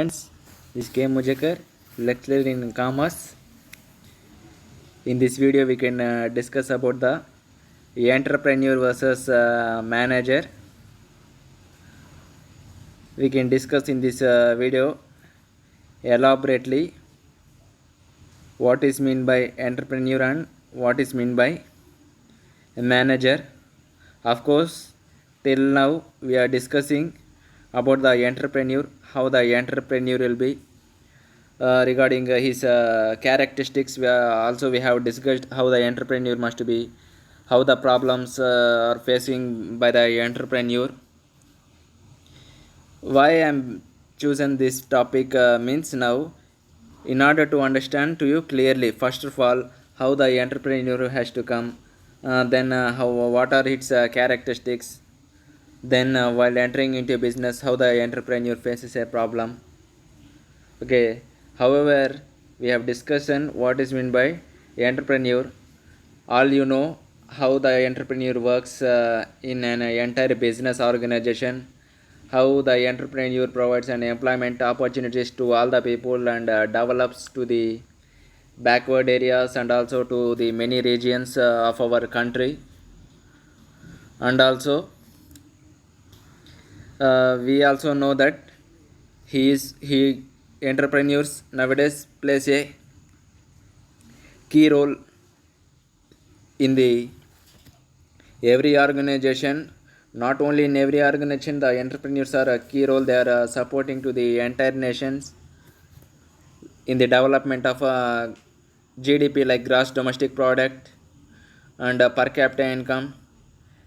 Friends, this is K. Mujakar, lecturer in commerce. In this video, we can discuss about the entrepreneur versus manager. We can discuss in this video elaborately what is meant by entrepreneur and what is meant by a manager. Of course, till now we are discussing about the entrepreneur, how the entrepreneur will be. Regarding his characteristics, we have discussed how the entrepreneur must be, how the problems are facing by the entrepreneur. Why I'm chosen this topic means now, in order to understand to you clearly, first of all, how the entrepreneur has to come, then how what are its characteristics, then while entering into a business, how the entrepreneur faces a problem. Okay, however, we have discussion what is meant by entrepreneur. All you know how the entrepreneur works in an entire business organization, how the entrepreneur provides an employment opportunities to all the people and develops to the backward areas and also to the many regions of our country. And also we also know that he entrepreneurs nowadays plays a key role in the every organization. Not only in every organization, the entrepreneurs are a key role. They are supporting to the entire nations in the development of GDP, like gross domestic product, and per capita income,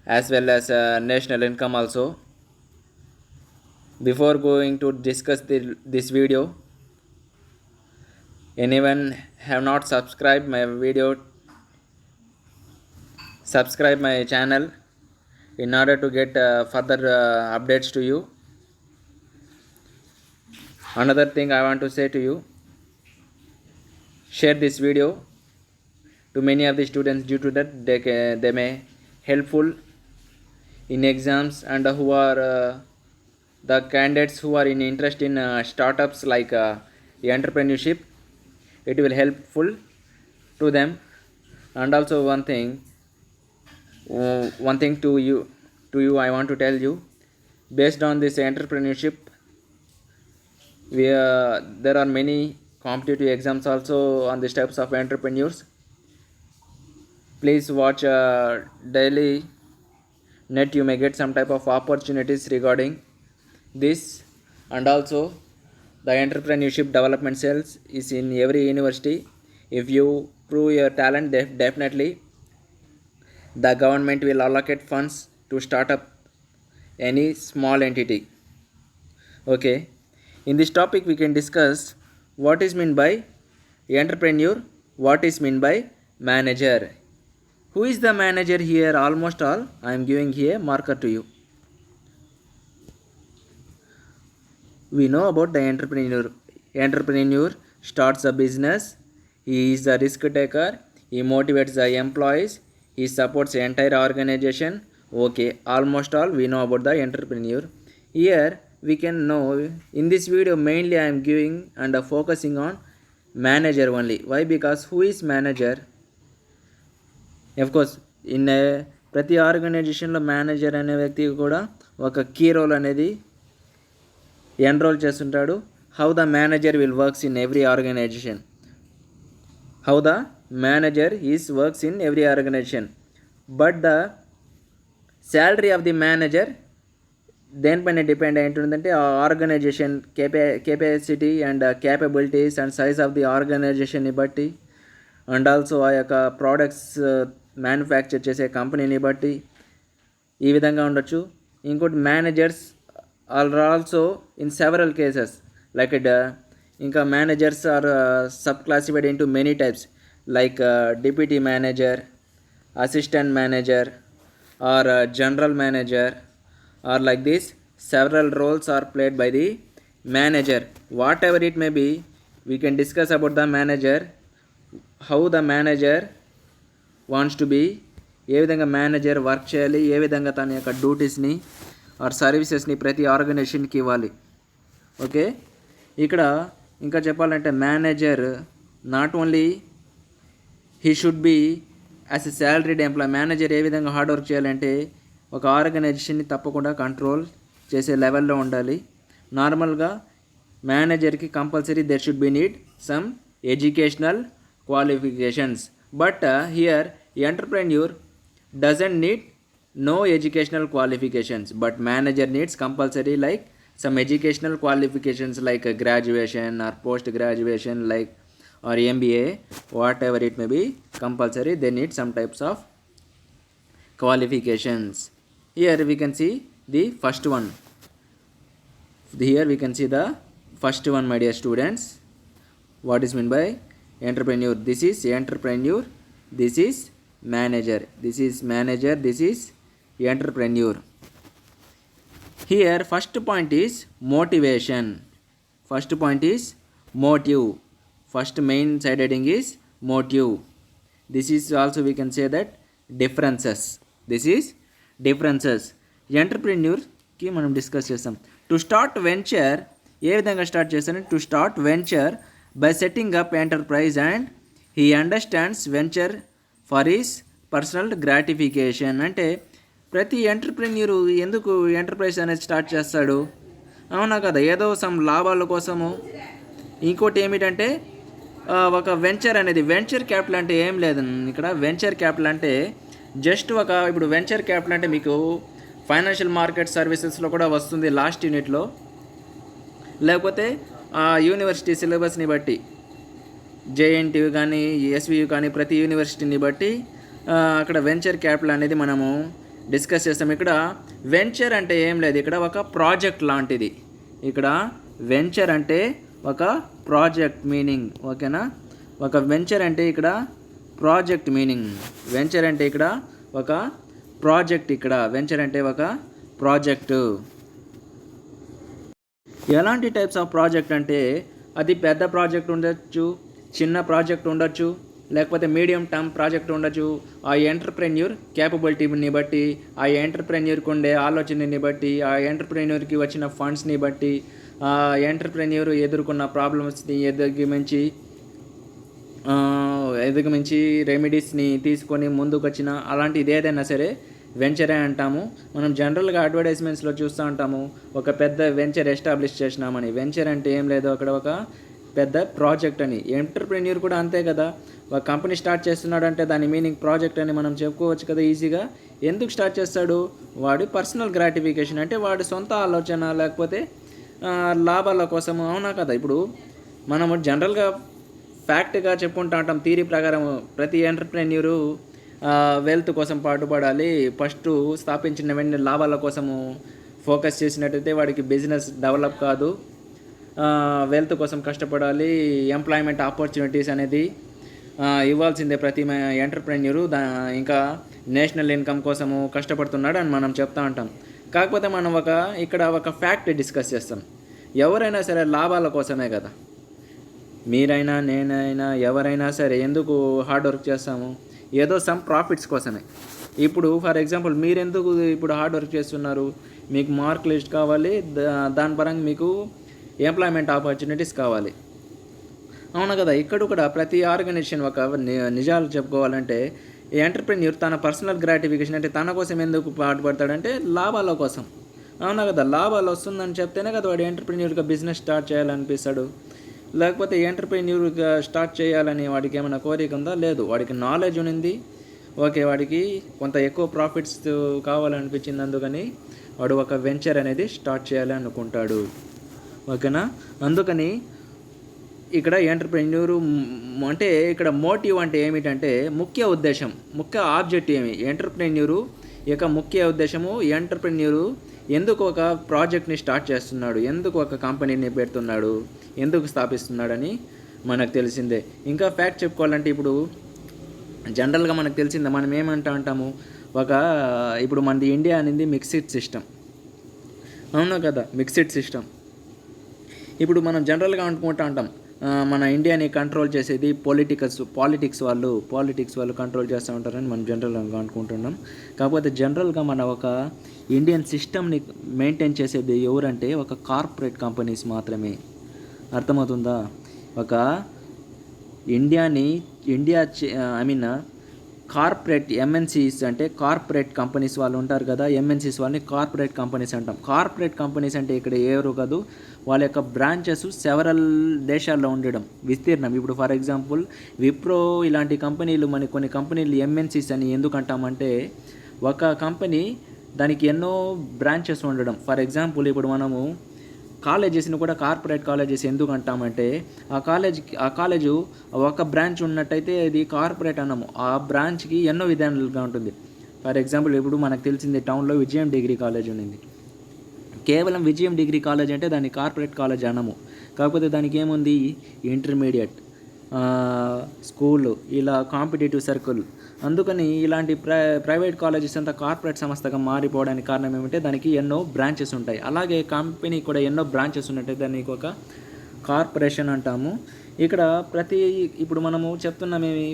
as well as national income also. Before going to discuss this video, anyone have not subscribed my video, subscribe my channel in order to get further updates to you. Another thing I want to say to you, share this video to many of the students, due to that they may helpful in exams, and who are the candidates who are in interest in startups like entrepreneurship, it will helpful to them. And also one thing to you I want to tell you, based on this entrepreneurship, there are many competitive exams also on these types of entrepreneurs. Please watch daily net, you may get some type of opportunities regarding this. And also the entrepreneurship development cells is in every university. If you prove your talent, definitely the government will allocate funds to start up any small entity. Okay, in this topic we can discuss what is meant by entrepreneur, what is meant by manager. Who is the manager here? Almost all I am giving here marker to you. We know about the entrepreneur. Entrepreneur starts a business, he is the risk taker, he motivates the employees, he supports the entire organization. Okay, almost all we know about the entrepreneur. Here we can know, in this video mainly I am giving and focusing on manager only. Why? Because who is manager? Of course, in ప్రతి ఆర్గనైజేషన్లో manager అనే వ్యక్తి కూడా ఒక key role అనేది enrol చేస్తుంటాడు. How the manager will works in every organisation, how the manager is works in every organisation. But the salary of the manager దేనిపైన depend అయి ఉంటుందంటే ఆ organisation capacity and capabilities and size of the ఆర్గనైజేషన్ని బట్టి, and also ఆ యొక్క products manufacture చేసే కంపెనీని బట్టి ఈ విధంగా ఉండొచ్చు. ఇంకోటి managers are also in several cases like ఇంకా managers are sub classified into many types like deputy manager, assistant manager, or general manager, or like this. Several roles are played by the manager. Whatever it may be, we can discuss about the manager, how the manager wants to be, ఏ విధంగా manager work చేయాలి, ఏ విధంగా తన యొక్క డ్యూటీస్ని are సర్వీసెస్ని ప్రతి ఆర్గనైజేషన్కి ఇవ్వాలి. Okay, ఇక్కడ ఇంకా చెప్పాలంటే manager not only he should be as a salaried employee. Manager ఏ విధంగా హార్డ్ వర్క్ చేయాలంటే ఒక ఆర్గనైజేషన్ని తప్పకుండా కంట్రోల్ చేసే లెవెల్లో ఉండాలి. నార్మల్గా మేనేజర్కి compulsory there should be need some educational qualifications. But here entrepreneur doesn't need no educational qualifications, but manager needs compulsory like some educational qualifications like a graduation or post graduation like or MBA, whatever it may be, compulsory they need some types of qualifications. Here we can see the first one. Here we can see the first one, my dear students. What is meant by entrepreneur? This is entrepreneur, this is manager, this is manager, this is entrepreneur. Here first point is motivation. First point is motive. First main side heading is motive. This is also we can say that differences. This is differences. Entrepreneur కి మనం discuss చేస్తాం. To start venture ఏ విధంగా start చేస్తాను? To start venture by setting up enterprise and he understands venture for his personal gratification. అంటే ప్రతి ఎంటర్ప్రెన్యూరు ఎందుకు enterprise అనేది start చేస్తాడు? అవునా కదా, ఏదో సమ్ లాభాల కోసము. ఇంకోటి ఏమిటంటే ఒక వెంచర్ అనేది, వెంచర్ క్యాపిటల్ అంటే ఏం లేదు ఇక్కడ. వెంచర్ క్యాపిటల్ అంటే జస్ట్ ఇప్పుడు వెంచర్ క్యాపిటల్ అంటే మీకు ఫైనాన్షియల్ మార్కెట్ సర్వీసెస్లో కూడా వస్తుంది లాస్ట్ యూనిట్లో, లేకపోతే యూనివర్సిటీ సిలబస్ని బట్టి జేఎన్టీయూ కానీ ఎస్వియు కానీ ప్రతి యూనివర్సిటీని బట్టి అక్కడ వెంచర్ క్యాపిటల్ అనేది మనము డిస్కస్ చేస్తాం. ఇక్కడ వెంచర్ అంటే ఏం లేదు, ఇక్కడ ఒక ప్రాజెక్ట్ లాంటిది. ఇక్కడ వెంచర్ అంటే ఒక ప్రాజెక్ట్ మీనింగ్, ఓకేనా. ఒక వెంచర్ అంటే ఇక్కడ ప్రాజెక్ట్ మీనింగ్. వెంచర్ అంటే ఇక్కడ ఒక ప్రాజెక్ట్. ఇక్కడ వెంచర్ అంటే ఒక ప్రాజెక్టు. ఎలాంటి టైప్స్ ఆఫ్ ప్రాజెక్ట్ అంటే అది పెద్ద ప్రాజెక్ట్ ఉండొచ్చు, చిన్న ప్రాజెక్ట్ ఉండొచ్చు, లేకపోతే మీడియం టర్మ్ ప్రాజెక్ట్ ఉండొచ్చు. ఆ ఎంటర్ప్రెన్యూర్ క్యాపబిలిటీని బట్టి, ఆ ఎంటర్ప్రెన్యూర్కి ఉండే ఆలోచనని బట్టి, ఆ ఎంటర్ప్రెన్యూర్కి వచ్చిన ఫండ్స్ని బట్టి, ఆ ఎంటర్ప్రెన్యూర్ ఎదుర్కొన్న ప్రాబ్లమ్స్ని ఎదుగుమించి రెమెడీస్ని తీసుకొని ముందుకు వచ్చిన అలాంటిది ఏదైనా సరే వెంచరే అంటాము. మనం జనరల్గా అడ్వర్టైజ్మెంట్స్లో చూస్తూ ఉంటాము, ఒక పెద్ద వెంచర్ ఎస్టాబ్లిష్ చేసినామని. వెంచర్ అంటే ఏం లేదు, అక్కడ ఒక పెద్ద ప్రాజెక్ట్ అని. ఎంటర్ప్రెన్యూర్ కూడా అంతే కదా, ఒక కంపెనీ స్టార్ట్ చేస్తున్నాడంటే దాని మీనింగ్ ప్రాజెక్ట్ అని మనం చెప్పుకోవచ్చు కదా ఈజీగా. ఎందుకు స్టార్ట్ చేస్తాడు? వాడి పర్సనల్ గ్రాటిఫికేషన్, అంటే వాడి సొంత ఆలోచన లేకపోతే లాభాల కోసము. అవునా కదా. ఇప్పుడు మనము జనరల్గా ఫ్యాక్ట్గా చెప్పుకుంటా ఉంటాం, థియరీ ప్రకారం ప్రతి ఎంటర్ప్రెన్యూరు వెల్త్ కోసం పాటుపడాలి. ఫస్ట్ స్థాపించిన వెంటనే లాభాల కోసము ఫోకస్ చేసినట్టయితే వాడికి బిజినెస్ డెవలప్ కాదు. వెల్త్ కోసం కష్టపడాలి, ఎంప్లాయ్మెంట్ ఆపర్చునిటీస్ అనేది ఇవ్వాల్సిందే ప్రతి ఎంటర్ప్రెన్యూరు. ఇంకా నేషనల్ ఇన్కమ్ కోసము కష్టపడుతున్నాడు అని మనం చెప్తా ఉంటాం. కాకపోతే మనం ఇక్కడ ఒక ఫ్యాక్ట్ డిస్కస్ చేస్తాం. ఎవరైనా సరే లాభాల కోసమే కదా, మీరైనా నేనైనా ఎవరైనా సరే ఎందుకు హార్డ్ వర్క్ చేస్తాము? ఏదో సమ్ ప్రాఫిట్స్ కోసమే. ఇప్పుడు ఫర్ ఎగ్జాంపుల్ మీరు ఎందుకు ఇప్పుడు హార్డ్ వర్క్ చేస్తున్నారు? మీకు మార్క్ లిస్ట్ కావాలి, దాని పరంగా మీకు ఎంప్లాయ్మెంట్ ఆపర్చునిటీస్ కావాలి. అవును కదా. ఇక్కడ కూడా ప్రతి ఆర్గనైజేషన్ ఒక నిజాలు చెప్పుకోవాలంటే ఎంటర్ప్రెన్యూర్ తన పర్సనల్ గ్రాటిఫికేషన్ అంటే తన కోసం ఎందుకు పాటుపడతాడంటే లాభాల కోసం. అవునా కదా. లాభాలు వస్తుందని చెప్తేనే కదా వాడు ఎంటర్ప్రెన్యూర్గా బిజినెస్ స్టార్ట్ చేయాలనిపిస్తాడు. లేకపోతే ఎంటర్ప్రెన్యూర్గా స్టార్ట్ చేయాలని వాడికి ఏమైనా కోరిక ఉందా? లేదు. వాడికి నాలెడ్జ్ ఉంది, ఓకే, వాడికి కొంత ఎక్కువ ప్రాఫిట్స్ కావాలనిపించింది, అందుకని వాడు ఒక వెంచర్ అనేది స్టార్ట్ చేయాలి అనుకుంటాడు, ఓకేనా. అందుకని ఇక్కడ ఎంటర్ప్రెన్యూర్ అంటే ఇక్కడ మోటివ్ అంటే ఏమిటంటే ముఖ్య ఉద్దేశం, ముఖ్య ఆబ్జెక్టివ్ ఏమి. ఎంటర్ప్రెన్యూర్ యొక్క ముఖ్య ఉద్దేశము ఎంటర్ప్రెన్యూర్ ఎందుకు ఒక ప్రాజెక్ట్ని స్టార్ట్ చేస్తున్నాడు, ఎందుకు ఒక కంపెనీని పెడుతున్నాడు, ఎందుకు స్థాపిస్తున్నాడని మనకు తెలిసిందే. ఇంకా ఫ్యాక్ట్ చెప్పుకోవాలంటే ఇప్పుడు జనరల్గా మనకు తెలిసిందే, మనం ఏమంటాము ఇప్పుడు మనది ఇండియా అనేది మిక్స్డ్ సిస్టమ్, అవునా కదా, మిక్స్డ్ సిస్టమ్. ఇప్పుడు మనం జనరల్గా అనుకుంటూ ఉంటాం మన ఇండియాని కంట్రోల్ చేసేది పాలిటిక్స్ వాళ్ళు కంట్రోల్ చేస్తూ ఉంటారని మనం జనరల్గా అనుకుంటున్నాం. కాకపోతే జనరల్గా మన ఒక ఇండియన్ సిస్టమ్ని మెయింటైన్ చేసేది ఎవరంటే ఒక కార్పొరేట్ కంపెనీస్ మాత్రమే. అర్థమవుతుందా? ఒక ఇండియా కార్పొరేట్ ఎంఎన్సీస్ అంటే కార్పొరేట్ కంపెనీస్ వాళ్ళు ఉంటారు కదా, ఎంఎన్సీస్ వాళ్ళని కార్పొరేట్ కంపెనీస్ అంటాం. కార్పొరేట్ కంపెనీస్ అంటే ఇక్కడ ఎవరు కాదు, వాళ్ళ యొక్క బ్రాంచెస్ సెవరల్ దేశాల్లో ఉండడం, విస్తీర్ణం. ఇప్పుడు ఫర్ ఎగ్జాంపుల్ విప్రో ఇలాంటి కంపెనీలు, కొన్ని కంపెనీలు ఎంఎన్సీస్ అని ఎందుకు అంటామంటే, ఒక కంపెనీ దానికి ఎన్నో బ్రాంచెస్ ఉండడం. ఫర్ ఎగ్జాంపుల్ ఇప్పుడు మనము కాలేజెస్ని కూడా కార్పొరేట్ కాలేజెస్ ఎందుకు అంటామంటే, ఆ కాలేజు ఒక బ్రాంచ్ ఉన్నట్టయితే అది కార్పొరేట్ అన్నాము. ఆ బ్రాంచ్కి ఎన్నో విధానాలుగా ఉంటుంది. ఫర్ ఎగ్జాంపుల్ ఇప్పుడు మనకు తెలిసింది టౌన్లో విజయం డిగ్రీ కాలేజ్ ఉంది. కేవలం విజయం డిగ్రీ కాలేజ్ అంటే దాన్ని కార్పొరేట్ కాలేజ్ అనము. కాకపోతే దానికి ఏముంది, ఇంటర్మీడియట్, స్కూల్, ఇలా కాంపిటేటివ్ సర్కిల్. అందుకని ఇలాంటి ప్రైవేట్ కాలేజెస్ అంతా కార్పొరేట్ సంస్థగా మారిపోవడానికి కారణం ఏమంటే దానికి ఎన్నో బ్రాంచెస్ ఉంటాయి. అలాగే కంపెనీ కూడా ఎన్నో బ్రాంచెస్ ఉన్నట్టు దానికి ఒక కార్పొరేషన్ అంటాము. ఇక్కడ ఇప్పుడు మనము చెప్తున్నామేమి,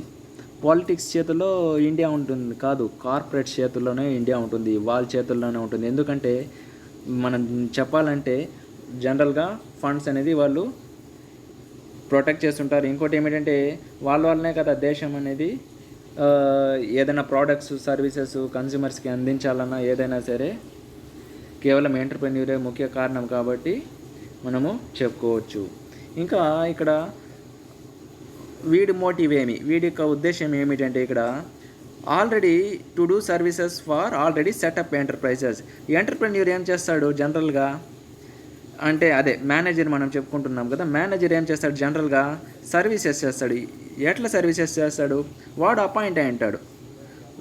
పాలిటిక్స్ చేతుల్లో ఇండియా ఉంటుంది కాదు, కార్పొరేట్ చేతుల్లోనే ఇండియా ఉంటుంది, వాళ్ళ చేతుల్లోనే ఉంటుంది. ఎందుకంటే మనం చెప్పాలంటే జనరల్గా ఫండ్స్ అనేది వాళ్ళు ప్రొటెక్ట్ చేస్తుంటారు. ఇంకోటి ఏమిటంటే వాళ్ళనే కదా దేశం అనేది ఏదైనా ప్రోడక్ట్స్, సర్వీసెస్ కన్స్యూమర్స్కి అందించాలన్నా ఏదైనా సరే కేవలం ఎంటర్‌ప్రెన్యూరే ముఖ్య కారణం కాబట్టి మనము చెప్పుకోవచ్చు. ఇంకా ఇక్కడ వీడి యొక్క ఉద్దేశం ఏమిటంటే, ఇక్కడ already to do services for already setup enterprises. Entrepreneur ఏం చేస్తాడు జనరల్గా అంటే, అదే మేనేజర్ మనం చెప్పుకుంటున్నాం కదా, మేనేజర్ ఏం చేస్తాడు జనరల్గా సర్వీసెస్ చేస్తాడు. ఎట్లా సర్వీసెస్ చేస్తాడు, వాడు అపాయింట్ అయి ఉంటాడు,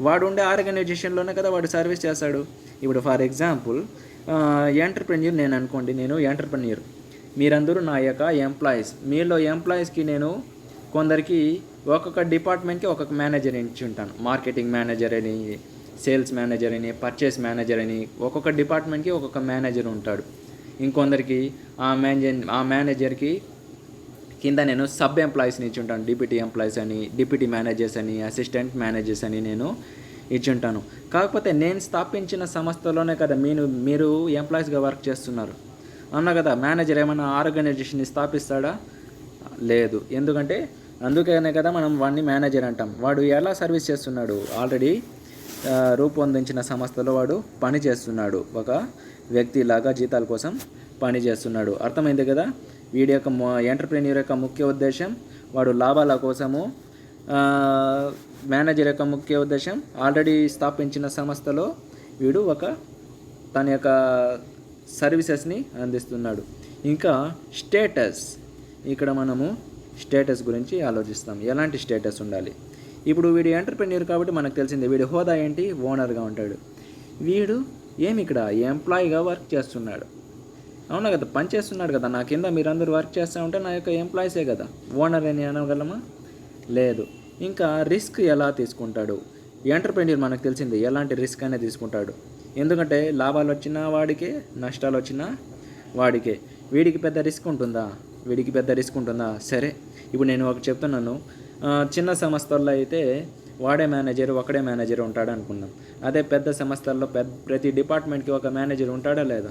వాడు ఉండే ఆర్గనైజేషన్లోనే కదా వాడు సర్వీస్ చేస్తాడు. ఇప్పుడు ఫర్ ఎగ్జాంపుల్ ఎంటర్‌ప్రెన్యూర్ నేను అనుకోండి, నేను ఎంటర్‌ప్రెన్యూర్, మీరందరూ నా యొక్క ఎంప్లాయీస్. మీలో ఎంప్లాయీస్కి నేను కొందరికి ఒక్కొక్క డిపార్ట్మెంట్కి ఒక్కొక్క మేనేజర్ ఇచ్చి ఉంటాను. మార్కెటింగ్ మేనేజర్ అని, సేల్స్ మేనేజర్ అని, పర్చేస్ మేనేజర్ అని, ఒక్కొక్క డిపార్ట్మెంట్కి ఒక్కొక్క మేనేజర్ ఉంటాడు. ఇంకొందరికి ఆ మేనేజర్కి కింద నేను సబ్ ఎంప్లాయీస్ని ఇచ్చి ఉంటాను. డిప్యూటీ ఎంప్లాయీస్ అని, డిప్యూటీ మేనేజర్స్ అని, అసిస్టెంట్ మేనేజర్స్ అని నేను ఇచ్చి ఉంటాను. కాకపోతే నేను స్థాపించిన సంస్థలోనే కదా మీరు ఎంప్లాయీస్గా వర్క్ చేస్తున్నారు అన్నా కదా. మేనేజర్ ఏమైనా ఆర్గనైజేషన్ని స్థాపిస్తాడా? లేదు. ఎందుకంటే అందుకనే కదా మనం వాడిని మేనేజర్ అంటాం. వాడు ఎలా సర్వీస్ చేస్తున్నాడు, ఆల్రెడీ రూపొందించిన సంస్థలో వాడు పని చేస్తున్నాడు, ఒక వ్యక్తిలాగా జీతాల కోసం పని చేస్తున్నాడు. అర్థమైంది కదా. వీడి యొక్క ఎంటర్‌ప్రెన్యూర్ యొక్క ముఖ్య ఉద్దేశం, వాడు లాభాల కోసము, మేనేజర్ యొక్క ముఖ్య ఉద్దేశం ఆల్రెడీ స్థాపించిన సంస్థలో వీడు తన యొక్క సర్వీసెస్ని అందిస్తున్నాడు. ఇంకా స్టేటస్, ఇక్కడ మనము స్టేటస్ గురించి ఆలోచిస్తాం. ఎలాంటి స్టేటస్ ఉండాలి. ఇప్పుడు వీడు ఎంటర్‌ప్రెన్యూర్ కాబట్టి మనకు తెలిసిందే, వీడి హోదా ఏంటి, ఓనర్గా ఉంటాడు. వీడు ఇక్కడ ఎంప్లాయీగా వర్క్ చేస్తున్నాడు, అవునా కదా, పని చేస్తున్నాడు కదా. నా కింద మీరందరూ వర్క్ చేస్తూ ఉంటే నా యొక్క ఎంప్లాయీసే కదా, ఓనర్ అని అనగలమా? లేదు. ఇంకా రిస్క్ ఎలా తీసుకుంటాడు ఎంటర్‌ప్రెన్యూర్, మనకు తెలిసింది ఎలాంటి రిస్క్ అనేది తీసుకుంటాడు. ఎందుకంటే లాభాలు వచ్చినా వాడికే, నష్టాలు వచ్చినా వాడికే. వీడికి పెద్ద రిస్క్ ఉంటుందా? సరే, ఇప్పుడు నేను ఒకటి చెప్తున్నాను. చిన్న సంస్థల్లో అయితే ఒకడే మేనేజర్ ఉంటాడు అనుకుందాం. అదే పెద్ద సంస్థల్లో ప్రతి డిపార్ట్మెంట్కి ఒక మేనేజర్ ఉంటాడా లేదా?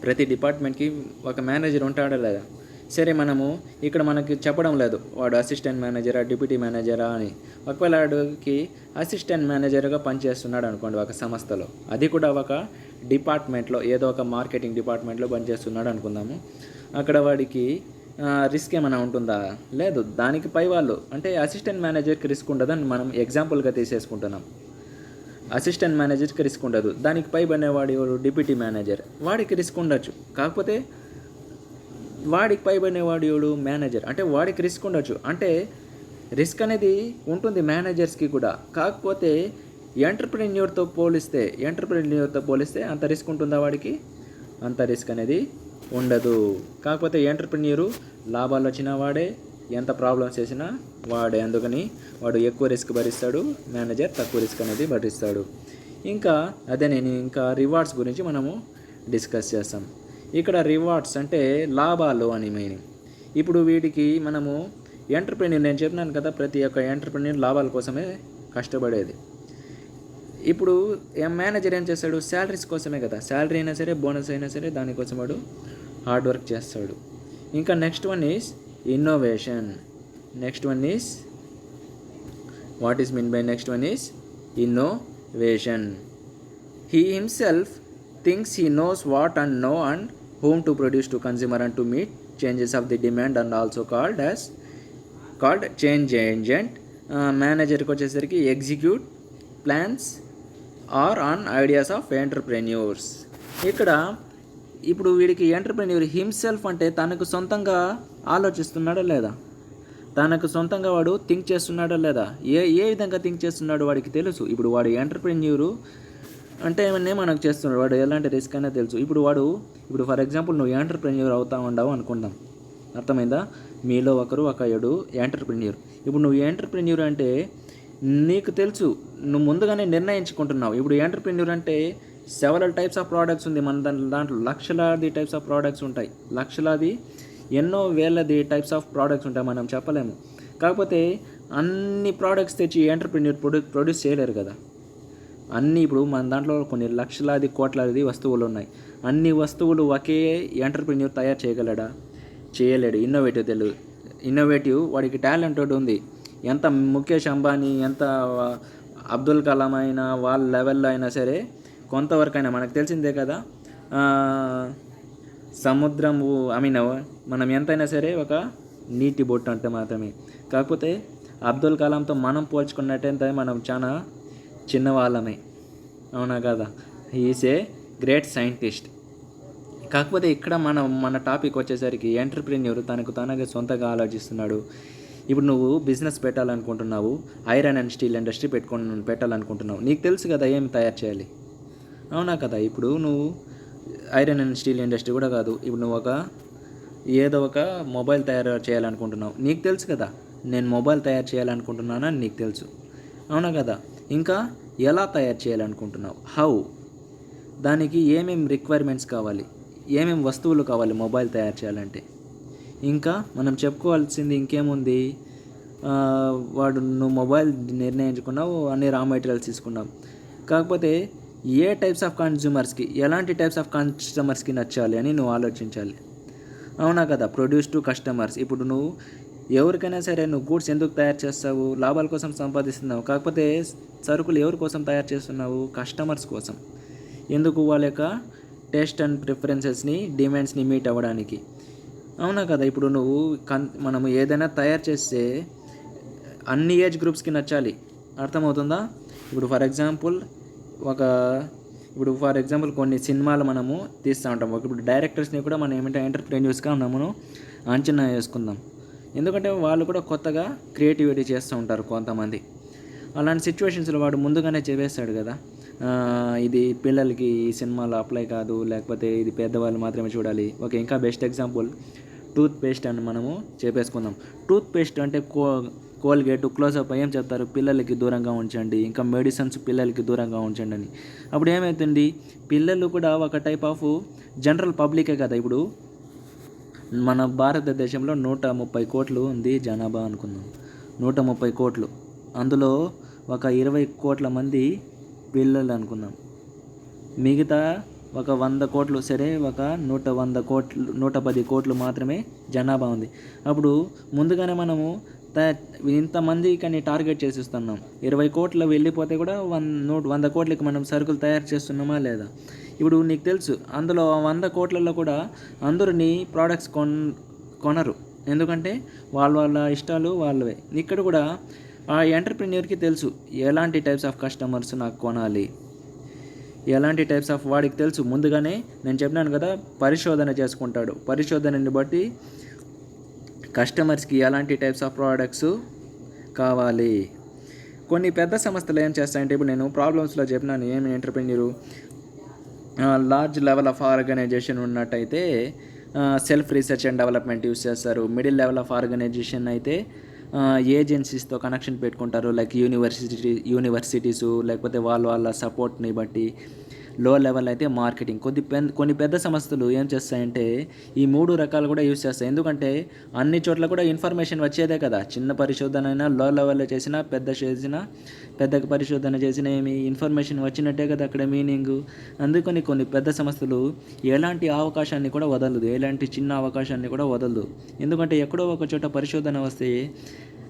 ప్రతి డిపార్ట్మెంట్కి ఒక మేనేజర్ ఉంటాడా లేదా? సరే, ఇక్కడ మనకి చెప్పడం లేదు వాడు అసిస్టెంట్ మేనేజరా, డిప్యూటీ మేనేజరా అని. ఒకవేళ వాడికి అసిస్టెంట్ మేనేజర్గా పనిచేస్తున్నాడు అనుకోండి ఒక సంస్థలో, అది కూడా ఒక డిపార్ట్మెంట్లో, ఏదో ఒక మార్కెటింగ్ డిపార్ట్మెంట్లో పనిచేస్తున్నాడు అనుకుందాము. అక్కడ వాడికి రిస్క్ ఏమైనా ఉంటుందా? లేదు. దానికి పై వాళ్ళు అంటే అసిస్టెంట్ మేనేజర్కి రిస్క్ ఉండదని మనం ఎగ్జాంపుల్గా తీసేసుకుంటున్నాం. అసిస్టెంట్ మేనేజర్కి రిస్క్ ఉండదు. దానికి పై బనేవాడు డిప్యూటీ మేనేజర్, వాడికి రిస్క్ ఉండొచ్చు. కాకపోతే వాడికి పై బనేవాడు మేనేజర్, అంటే వాడికి రిస్క్ ఉండొచ్చు. అంటే రిస్క్ అనేది ఉంటుంది మేనేజర్స్కి కూడా. కాకపోతే ఎంటర్‌ప్రెన్యూర్తో పోలిస్తే అంత రిస్క్ ఉంటుందా వాడికి? అంత రిస్క్ అనేది ఉండదు. కాకపోతే ఎంటర్‌ప్రెన్యూరు లాభాలు వచ్చినా వాడే, ఎంత ప్రాబ్లమ్స్ చేసినా వాడే. అందుకని వాడు ఎక్కువ రిస్క్ భరిస్తాడు, మేనేజర్ తక్కువ రిస్క్ అనేది భరిస్తాడు. ఇంకా రివార్డ్స్ గురించి మనము డిస్కస్ చేస్తాం. ఇక్కడ రివార్డ్స్ అంటే లాభాలు అని మీనింగ్. ఇప్పుడు వీటికి మనము ఎంటర్‌ప్రెన్యూర్, నేను చెప్పినాను కదా, ప్రతి ఒక్క ఎంటర్‌ప్రెన్యూర్ లాభాల కోసమే కష్టపడేది. ఇప్పుడు మేనేజర్ ఏం చేస్తాడు, శాలరీస్ కోసమే కదా. శాలరీ అయినా సరే, బోనస్ అయినా సరే, దానికోసం వాడు హార్డ్ వర్క్ చేస్తాడు. ఇంకా next one is innovation. Next one is what is mean by next one is innovation. He himself thinks he knows what and know and whom to produce to consumer and to meet changes of the demand and also called change agent. మేనేజర్కి వచ్చేసరికి execute plans are on ideas of entrepreneurs. ఇక్కడ ఇప్పుడు వీడికి entrepreneur himself అంటే తనకు సొంతంగా ఆలోచిస్తున్నాడా లేదా, తనకు సొంతంగా వాడు థింక్ చేస్తున్నాడా లేదా, ఏ విధంగా థింక్ చేస్తున్నాడు వాడికి తెలుసు. ఇప్పుడు వాడు ఎంటర్ప్రెన్యూరు అంటే ఏమన్నా మనకు చేస్తున్నాడు, వాడు ఎలాంటి రిస్క్ అయినా తెలుసు. ఇప్పుడు ఫర్ ఎగ్జాంపుల్ నువ్వు ఎంటర్ప్రెన్యూర్ అవుతా ఉండవు అనుకుందాం, అర్థమైందా? మీలో ఒక ఎంటర్ప్రెన్యూర్. ఇప్పుడు నువ్వు ఎంటర్ప్రెన్యూర్ అంటే నీకు తెలుసు, నువ్వు ముందుగానే నిర్ణయించుకుంటున్నావు. ఇప్పుడు ఎంటర్ప్రెన్యూర్ అంటే సెవరల్ టైప్స్ ఆఫ్ ప్రోడక్ట్స్ ఉంది మన దాంట్లో లక్షలాది టైప్స్ ఆఫ్ ప్రోడక్ట్స్ ఉంటాయి, లక్షలాది ఎన్నో వేలది టైప్స్ ఆఫ్ ప్రోడక్ట్స్ ఉంటాయి, మనం చెప్పలేము. కాకపోతే అన్ని ప్రోడక్ట్స్ తెచ్చి ఎంటర్ప్రెన్యూర్ ప్రొడ్యూస్ చేయలేరు కదా. అన్నీ ఇప్పుడు మన దాంట్లో కొన్ని లక్షలాది కోట్లాది వస్తువులు ఉన్నాయి, అన్ని వస్తువులు ఒకే ఎంటర్ప్రెన్యూర్ తయారు చేయగలడా? చేయలేడు. ఇన్నోవేటివ్ వాడికి టాలెంట్ ఒకటి ఉంది. ఎంత ముఖేష్ అంబానీ, ఎంత అబ్దుల్ కలాం అయినా వాళ్ళ లెవెల్లో అయినా సరే కొంతవరకు అయినా మనకు తెలిసిందే కదా, సముద్రము మనం ఎంతైనా సరే ఒక నీటి బొట్టు అంటే మాత్రమే. కాకపోతే అబ్దుల్ కలాంతో మనం పోల్చుకున్నట్టయితే మనం చాలా చిన్నవాళ్ళమే, అవునా కదా? He is a great scientist. కాకపోతే ఇక్కడ మన టాపిక్ వచ్చేసరికి ఎంటర్ప్రెన్యూర్ తనగా సొంతగా ఆలోచిస్తున్నాడు. ఇప్పుడు నువ్వు బిజినెస్ పెట్టాలనుకుంటున్నావు, ఐరన్ అండ్ స్టీల్ ఇండస్ట్రీ పెట్టాలనుకుంటున్నావు. నీకు తెలుసు కదా ఏం తయారు చేయాలి, అవునా కదా? ఇప్పుడు నువ్వు ఐరన్ అండ్ స్టీల్ ఇండస్ట్రీ కూడా కాదు, ఇప్పుడు నువ్వు ఏదో ఒక మొబైల్ తయారు చేయాలనుకుంటున్నావు. నీకు తెలుసు కదా నేను మొబైల్ తయారు చేయాలనుకుంటున్నానని నీకు తెలుసు, అవునా కదా? ఇంకా ఎలా తయారు చేయాలనుకుంటున్నావు, హౌ, దానికి ఏమేమి రిక్వైర్మెంట్స్ కావాలి, ఏమేమి వస్తువులు కావాలి మొబైల్ తయారు చేయాలంటే. ఇంకా మనం చెప్పుకోవాల్సింది ఇంకేముంది, నువ్వు మొబైల్ నిర్ణయించుకున్నావు, అన్ని రా మెటీరియల్స్ తీసుకున్నావు. కాకపోతే ఏ టైప్స్ ఆఫ్ కన్జ్యూమర్స్కి, ఎలాంటి టైప్స్ ఆఫ్ కస్టమర్స్కి నచ్చాలి అని నువ్వు ఆలోచించాలి, అవునా కదా? Produce to customers. ఇప్పుడు నువ్వు ఎవరికైనా సరే నువ్వు గూడ్స్ ఎందుకు తయారు చేస్తావు, లాభాల కోసం సంపాదిస్తున్నావు. కాకపోతే సరుకులు ఎవరి కోసం తయారు చేస్తున్నావు, కస్టమర్స్ కోసం. ఎందుకు? వాళ్ళ యొక్క టేస్ట్ అండ్ ప్రిఫరెన్సెస్ని, డిమాండ్స్ని మీట్ అవ్వడానికి, అవునా కదా? ఇప్పుడు మనము ఏదైనా తయారు చేస్తే అన్ని ఏజ్ గ్రూప్స్కి నచ్చాలి, అర్థమవుతుందా? ఇప్పుడు ఫర్ ఎగ్జాంపుల్ కొన్ని సినిమాలు మనము తీస్తూ ఉంటాం. ఇప్పుడు డైరెక్టర్స్ని కూడా మనం ఎంటర్ప్రెన్యూర్స్గా మనము అంచనా వేసుకుందాం. ఎందుకంటే వాళ్ళు కూడా కొత్తగా క్రియేటివిటీ చేస్తూ ఉంటారు కొంతమంది. అలాంటి సిచ్యువేషన్స్లో వాడు ముందుగానే చెప్పేస్తాడు కదా, ఇది పిల్లలకి ఈ సినిమాలో అప్లై కాదు, లేకపోతే ఇది పెద్దవాళ్ళు మాత్రమే చూడాలి. ఓకే, ఇంకా బెస్ట్ ఎగ్జాంపుల్ టూత్ పేస్ట్ అని మనము చెప్పేసుకుందాం. టూత్ పేస్ట్ అంటే కోల్గేట్, క్లోజప్ ఏం చెప్తారు, పిల్లలకి దూరంగా ఉంచండి, ఇంకా మెడిసిన్స్ పిల్లలకి దూరంగా ఉంచండి అని. అప్పుడు ఏమవుతుంది, పిల్లలు కూడా ఒక టైప్ ఆఫ్ జనరల్ పబ్లికే కదా. ఇప్పుడు మన భారతదేశంలో 130 కోట్లు ఉంది జనాభా అనుకుందాం, 130 కోట్లు. అందులో ఒక 20 కోట్ల మంది పిల్లలు అనుకుందాం, మిగతా ఒక 100 కోట్లు, సరే ఒక 110 కోట్లు మాత్రమే జనాభా ఉంది. అప్పుడు ముందుగానే మనము ఇంతమందికి టార్గెట్ చేసిస్తున్నాం. 20 కోట్లు వెళ్ళిపోతే కూడా 100 కోట్లకి మనం సరుకులు తయారు చేస్తున్నామా లేదా? ఇప్పుడు నీకు తెలుసు, అందులో 100 కోట్లలో కూడా అందరినీ ప్రోడక్ట్స్ కొనరు, ఎందుకంటే వాళ్ళ ఇష్టాలు వాళ్ళవే. ఇక్కడ కూడా ఆ ఎంటర్ప్రెన్యూర్కి తెలుసు ఎలాంటి టైప్స్ ఆఫ్ కస్టమర్స్ నాకు కొనాలి, ఎలాంటి టైప్స్ ఆఫ్ వాడికి తెలుసు. ముందుగానే నేను చెప్పినాను కదా, పరిశోధన చేసుకుంటాడు. పరిశోధనని బట్టి కస్టమర్స్కి ఎలాంటి టైప్స్ ఆఫ్ ప్రోడక్ట్స్ కావాలి. కొన్ని పెద్ద సంస్థలు ఏం చేస్తాయంటే, ఇప్పుడు నేను ప్రాబ్లమ్స్లో చెప్పినాను ఏమి ఎంటర్ప్రెన్యూరు, లార్జ్ లెవెల్ ఆఫ్ ఆర్గనైజేషన్ ఉన్నట్టయితే self research and development use చేస్తారు. మిడిల్ లెవెల్ ఆఫ్ ఆర్గనైజేషన్ అయితే ఏజెన్సీస్తో కనెక్షన్ పెట్టుకుంటారు, లైక్ యూనివర్సిటీసు, లేకపోతే వాళ్ళ సపోర్ట్ని బట్టి. లో లెవెల్ అయితే మార్కెటింగ్. కొన్ని పెద్ద సంస్థలు ఏం చేస్తాయంటే ఈ 3 రకాలు కూడా యూజ్ చేస్తాయి. ఎందుకంటే అన్ని చోట్ల కూడా ఇన్ఫర్మేషన్ వచ్చేదే కదా. చిన్న పరిశోధన అయినా లో లెవెల్లో చేసినా పెద్ద పరిశోధన చేసిన ఏమి ఇన్ఫర్మేషన్ వచ్చినట్టే కదా అక్కడ మీనింగు. అందుకని కొన్ని పెద్ద సంస్థలు ఎలాంటి అవకాశాన్ని కూడా వదలదు, ఎలాంటి చిన్న అవకాశాన్ని కూడా వదలదు. ఎందుకంటే ఎక్కడో ఒక చోట పరిశోధన వస్తే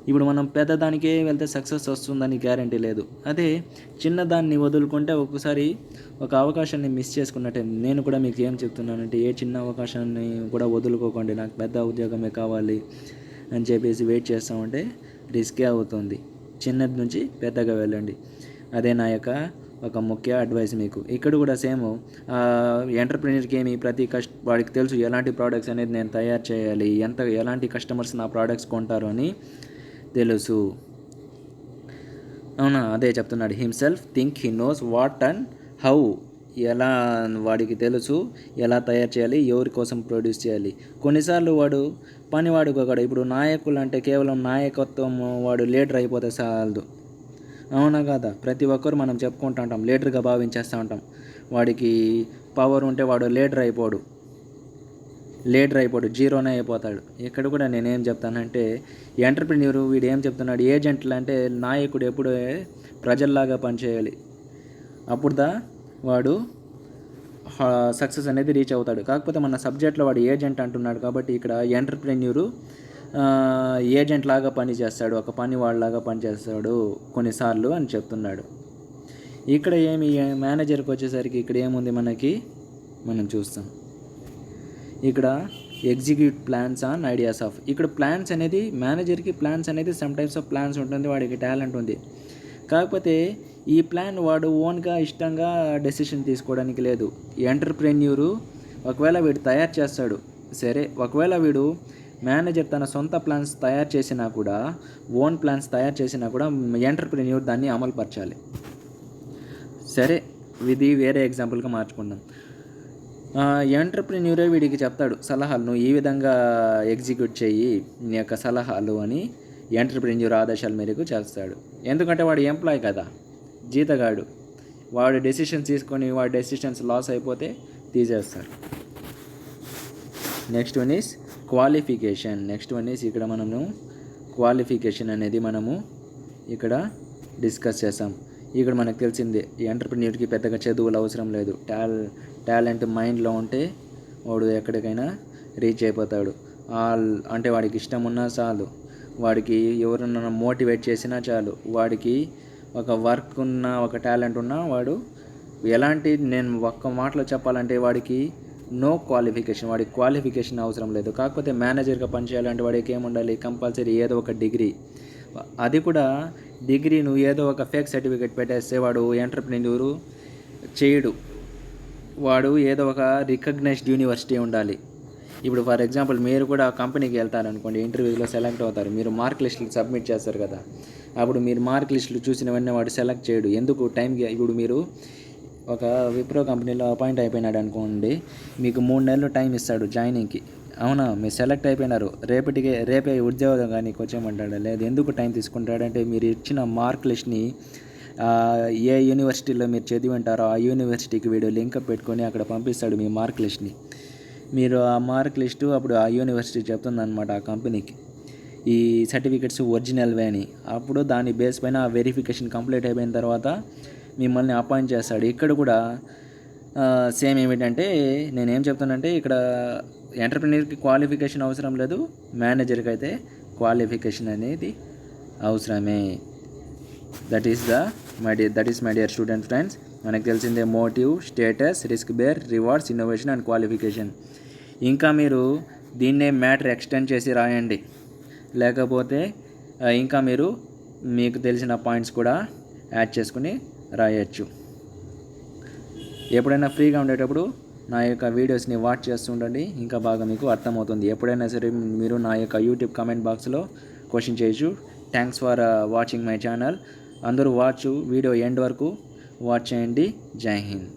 ఇప్పుడు మనం పెద్దదానికే వెళ్తే సక్సెస్ వస్తుందని గ్యారంటీ లేదు. అదే చిన్నదాన్ని వదులుకుంటే ఒక్కోసారి ఒక అవకాశాన్ని మిస్ చేసుకున్నట్టే. నేను కూడా మీకు ఏం చెప్తున్నానంటే ఏ చిన్న అవకాశాన్ని కూడా వదులుకోకండి, నాకు పెద్ద ఉద్యోగమే కావాలి అని చెప్పేసి వెయిట్ చేస్తామంటే రిస్కే అవుతుంది. చిన్నది నుంచి పెద్దగా వెళ్ళండి. అదే నా యొక్క ఒక ముఖ్య అడ్వైస్ మీకు. ఇక్కడ కూడా సేమ్ ఎంటర్‌ప్రెన్యూర్‌కి ఏమి వాడికి తెలుసు ఎలాంటి ప్రోడక్ట్స్ అనేది నేను తయారు చేయాలి, ఎలాంటి కస్టమర్స్ నా ప్రోడక్ట్స్ కొంటారు అని తెలుసు. అవునా, అదే చెప్తున్నాడు. Himself think he knows what and how. ఎలా వాడికి తెలుసు ఎలా తయారు చేయాలి, ఎవరి కోసం ప్రొడ్యూస్ చేయాలి. కొన్నిసార్లు పనివాడు ఒకడు. ఇప్పుడు నాయకులు అంటే కేవలం నాయకత్వం, వాడు లీడర్ అయిపోతే చాలదు. అవునా కదా, ప్రతి ఒక్కరు మనం చెప్పుకుంటూ ఉంటాం, లీడర్గా భావించేస్తూ ఉంటాం. వాడికి పవర్ ఉంటే వాడు లీడర్ అయిపోడు, జీరోనే అయిపోతాడు. ఇక్కడ కూడా నేనేం చెప్తానంటే ఎంటర్‌ప్రెన్యూర్ వీడు ఏం చెప్తున్నాడు, ఏజెంట్లు అంటే నాయకుడు ఎప్పుడూ ప్రజల్లాగా పనిచేయాలి, అప్పుడుదా వాడు సక్సెస్ అనేది రీచ్ అవుతాడు. కాకపోతే మన సబ్జెక్ట్లో వాడు ఏజెంట్ అంటున్నాడు కాబట్టి ఇక్కడ ఎంటర్‌ప్రెన్యూరు ఏజెంట్ లాగా పనిచేస్తాడు, ఒక పని వాళ్ళలాగా పనిచేస్తాడు కొన్నిసార్లు అని చెప్తున్నాడు. ఇక్కడ మేనేజర్కి వచ్చేసరికి ఇక్కడ ఏముంది మనం చూస్తాం. ఇక్కడ execute plans on ideas of. ఇక్కడ ప్లాన్స్ అనేది మేనేజర్కి సమ్ టైప్స్ ఆఫ్ ప్లాన్స్ ఉంటుంది, వాడికి టాలెంట్ ఉంది. కాకపోతే ఈ ప్లాన్ వాడు ఓన్గా ఇష్టంగా డెసిషన్ తీసుకోవడానికి లేదు. ఎంటర్‌ప్రెన్యూరు ఒకవేళ వీడు తయారు చేస్తాడు సరే, ఒకవేళ వీడు మేనేజర్ తన సొంత ప్లాన్స్ తయారు చేసినా కూడా, ఓన్ ప్లాన్స్ తయారు చేసినా కూడా ఎంటర్‌ప్రెన్యూర్ దాన్ని అమలుపరచాలి. సరే, ఇది వేరే ఎగ్జాంపుల్గా మార్చుకుందాం. ఎంటర్‌ప్రెన్యూరే వీడికి చెప్తాడు సలహాలు, నువ్వు ఈ విధంగా ఎగ్జిక్యూట్ చెయ్యి నీ యొక్క సలహాలు అని ఎంటర్‌ప్రెన్యూర్ ఆదేశాల మేరకు చేస్తాడు. ఎందుకంటే వాడు ఎంప్లాయ్ కదా, జీతగాడు. వాడు డెసిషన్స్ తీసుకొని వాడి డెసిషన్స్ లాస్ అయిపోతే తీసేస్తారు. Next one is qualification. ఇక్కడ మనము క్వాలిఫికేషన్ అనేది ఇక్కడ డిస్కస్ చేసాం. ఇక్కడ మనకు తెలిసిందే ఎంటర్‌ప్రెన్యూర్కి పెద్దగా చదువులు అవసరం లేదు. టాలెంట్ మైండ్లో ఉంటే వాడు ఎక్కడికైనా రీచ్ అయిపోతాడు. అంటే వాడికి ఇష్టం ఉన్నా చాలు, వాడికి ఎవరన్నా మోటివేట్ చేసినా చాలు, వాడికి ఒక వర్క్ ఉన్న ఒక టాలెంట్ ఉన్నా వాడు నేను ఒక్క మాటలో చెప్పాలంటే వాడికి నో క్వాలిఫికేషన్, వాడికి క్వాలిఫికేషన్ అవసరం లేదు. కాకపోతే మేనేజర్గా పనిచేయాలంటే వాడికి ఏముండాలి, కంపల్సరీ ఏదో ఒక డిగ్రీ. అది కూడా డిగ్రీ నువ్వు ఏదో ఒక ఫేక్ సర్టిఫికేట్ పెట్టేస్తే వాడు ఎంటర్‌ప్రెన్యూర్ చేయడు. వాడు ఏదో ఒక రికగ్నైజ్డ్ యూనివర్సిటీ ఉండాలి. ఇప్పుడు ఫర్ ఎగ్జాంపుల్ మీరు కూడా కంపెనీకి వెళ్తారనుకోండి, ఇంటర్వ్యూలో సెలెక్ట్ అవుతారు, మీరు మార్క్ లిస్టులు సబ్మిట్ చేస్తారు కదా, అప్పుడు మీరు మార్క్ లిస్టులు చూసిన వెంటనే వాడు సెలెక్ట్ చేయడు. ఎందుకు టైంకి. ఇప్పుడు మీరు ఒక విప్రో కంపెనీలో అపాయింట్ అయిపోయినాడు అనుకోండి, మీకు 3 నెలలు టైం ఇస్తాడు జాయినింగ్కి. అవునా, మీరు సెలెక్ట్ అయిపోయినారు, రేపే ఉద్యోగం కానీ వచ్చేయమంటాడు. లేదు, ఎందుకు టైం తీసుకుంటాడంటే మీరు ఇచ్చిన మార్క్ లిస్ట్ని ఏ యూనివర్సిటీలో మీరు చదివి ఉంటారో ఆ యూనివర్సిటీకి వీడియో లింక్ పెట్టుకొని అక్కడ పంపిస్తాడు మీ మార్క్ లిస్ట్ని. మీరు ఆ మార్క్ లిస్టు అప్పుడు ఆ యూనివర్సిటీ చెప్తుందన్నమాట ఆ కంపెనీకి ఈ సర్టిఫికెట్స్ ఒరిజినల్వే అని. అప్పుడు దాని బేస్ పైన ఆ వెరిఫికేషన్ కంప్లీట్ అయిపోయిన తర్వాత మిమ్మల్ని అపాయింట్ చేస్తాడు. ఇక్కడ కూడా సేమ్ ఏమిటంటే నేనేం చెప్తానంటే ఇక్కడ ఎంటర్‌ప్రెన్యూర్కి క్వాలిఫికేషన్ అవసరం లేదు, మేనేజర్కి అయితే క్వాలిఫికేషన్ అనేది అవసరమే. That is my dear student friends. మనకు తెలిసిందే motive, status, risk bear, rewards, innovation and qualification. ఇంకా మీరు దీన్నే మ్యాటర్ ఎక్స్టెండ్ చేసి రాయండి, లేకపోతే ఇంకా మీకు తెలిసిన పాయింట్స్ కూడా యాడ్ చేసుకుని రాయొచ్చు. ఎప్పుడైనా ఫ్రీగా ఉండేటప్పుడు నా యొక్క వీడియోస్ని వాచ్ చేస్తూ ఉండండి, ఇంకా బాగా మీకు అర్థమవుతుంది. ఎప్పుడైనా సరే మీరు నా యొక్క యూట్యూబ్ కామెంట్ బాక్స్లో క్వశ్చన్ చేయొచ్చు. Thanks for watching my channel. అందరూ వీడియో ఎండ్ వరకు వాచ్ చేయండి. జై హింద్.